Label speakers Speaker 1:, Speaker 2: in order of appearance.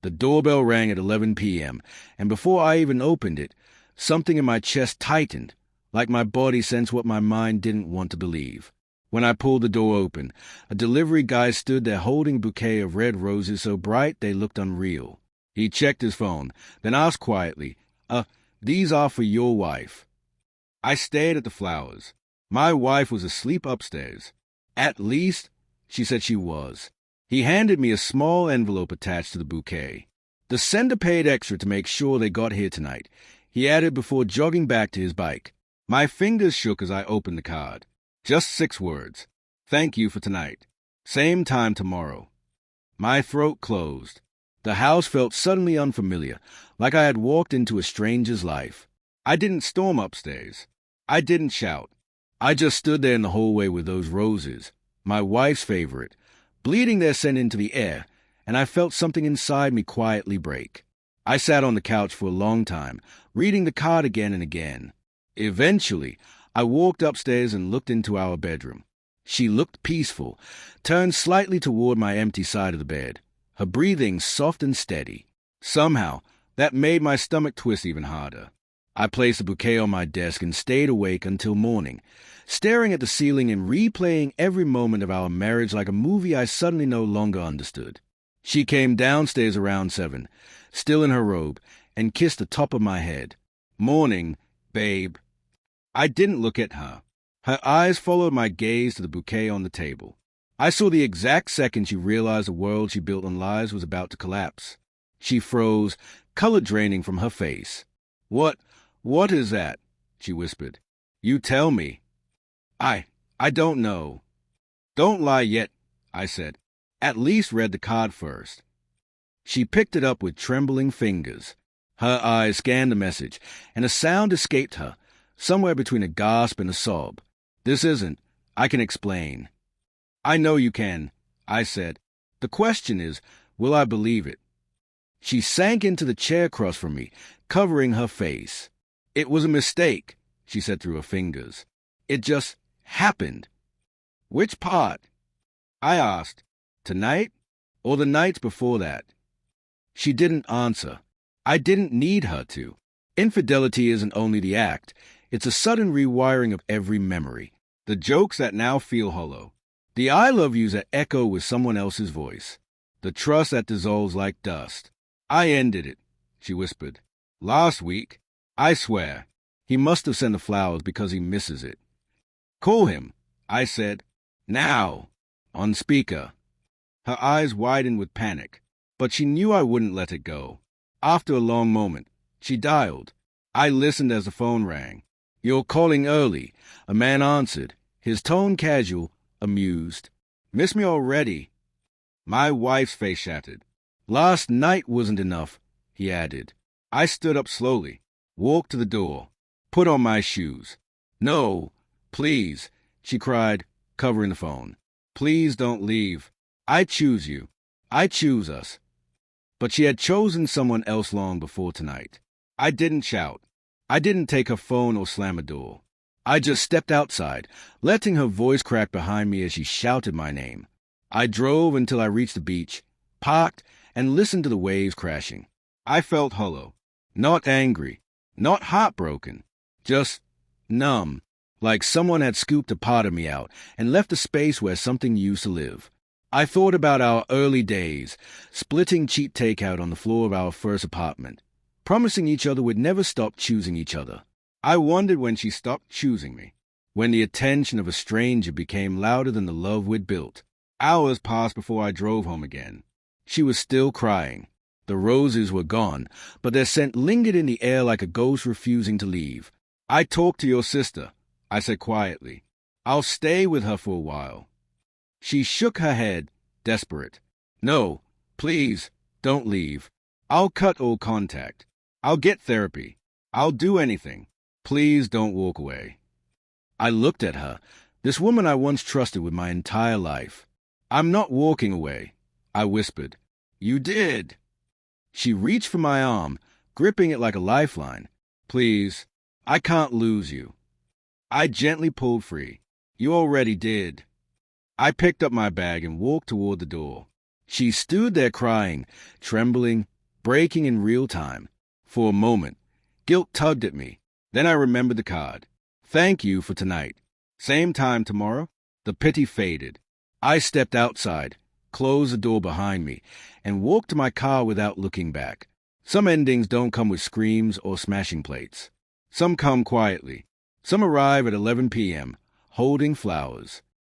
Speaker 1: The doorbell rang at 11 p.m., and before I even opened it, something in my chest tightened, like my body sensed what my mind didn't want to believe. When I pulled the door open, a delivery guy stood there holding a bouquet of red roses so bright they looked unreal. He checked his phone, then asked quietly, these are for your wife." I stared at the flowers. My wife was asleep upstairs. At least, she said she was. He handed me a small envelope attached to the bouquet. "The sender paid extra to make sure they got here tonight," he added before jogging back to his bike. My fingers shook as I opened the card. Just 6 words. "Thank you for tonight. Same time tomorrow." My throat closed. The house felt suddenly unfamiliar, like I had walked into a stranger's life. I didn't storm upstairs. I didn't shout. I just stood there in the hallway with those roses, my wife's favorite, bleeding their scent into the air, and I felt something inside me quietly break. I sat on the couch for a long time, reading the card again and again. Eventually, I walked upstairs and looked into our bedroom. She looked peaceful, turned slightly toward my empty side of the bed, her breathing soft and steady. Somehow, that made my stomach twist even harder. I placed the bouquet on my desk and stayed awake until morning, staring at the ceiling and replaying every moment of our marriage like a movie I suddenly no longer understood. She came downstairs around 7, still in her robe, and kissed the top of my head. "Morning, babe." I didn't look at her. Her eyes followed my gaze to the bouquet on the table. I saw the exact second she realized the world she built on lies was about to collapse. She froze, color draining from her face. What is that?" she whispered. "You tell me." I don't know." "Don't lie yet," I said. "At least read the card first." She picked it up with trembling fingers. Her eyes scanned the message, and a sound escaped her, somewhere between a gasp and a sob. "This isn't. I can explain." "I know you can," I said. "The question is, will I believe it?" She sank into the chair across from me, covering her face. "It was a mistake," she said through her fingers. "It just happened." "Which part?" I asked. "Tonight? Or the nights before that?" She didn't answer. I didn't need her to. Infidelity isn't only the act. It's a sudden rewiring of every memory. The jokes that now feel hollow. The I love yous that echo with someone else's voice. The trust that dissolves like dust. "I ended it," she whispered. "Last week. I swear. He must have sent the flowers because he misses it." "Call him," I said. "Now." On speaker. Her eyes widened with panic, but she knew I wouldn't let it go. After a long moment, she dialed. I listened as the phone rang. "You're calling early," a man answered, his tone casual, amused. "Miss me already?" My wife's face shattered. "Last night wasn't enough," he added. I stood up slowly, walked to the door, put on my shoes. "No, please," she cried, covering the phone. "Please don't leave. I choose you. I choose us." But she had chosen someone else long before tonight. I didn't shout. I didn't take her phone or slam a door. I just stepped outside, letting her voice crack behind me as she shouted my name. I drove until I reached the beach, parked, and listened to the waves crashing. I felt hollow. Not angry. Not heartbroken. Just numb, like someone had scooped a part of me out and left a space where something used to live. I thought about our early days, splitting cheap takeout on the floor of our first apartment, promising each other we'd never stop choosing each other. I wondered when she stopped choosing me, when the attention of a stranger became louder than the love we'd built. Hours passed before I drove home again. She was still crying. The roses were gone, but their scent lingered in the air like a ghost refusing to leave. "I talked to your sister," I said quietly. "I'll stay with her for a while." She shook her head, desperate. "No, please, don't leave. I'll cut all contact. I'll get therapy. I'll do anything. Please don't walk away." I looked at her, this woman I once trusted with my entire life. "I'm not walking away," I whispered. "You did." She reached for my arm, gripping it like a lifeline. "Please, I can't lose you." I gently pulled free. "You already did." I picked up my bag and walked toward the door. She stood there crying, trembling, breaking in real time. For a moment, guilt tugged at me. Then I remembered the card. Thank you for tonight. Same time tomorrow? The pity faded. I stepped outside, closed the door behind me, and walked to my car without looking back. Some endings don't come with screams or smashing plates. Some come quietly. Some arrive at 11 p.m., holding flowers.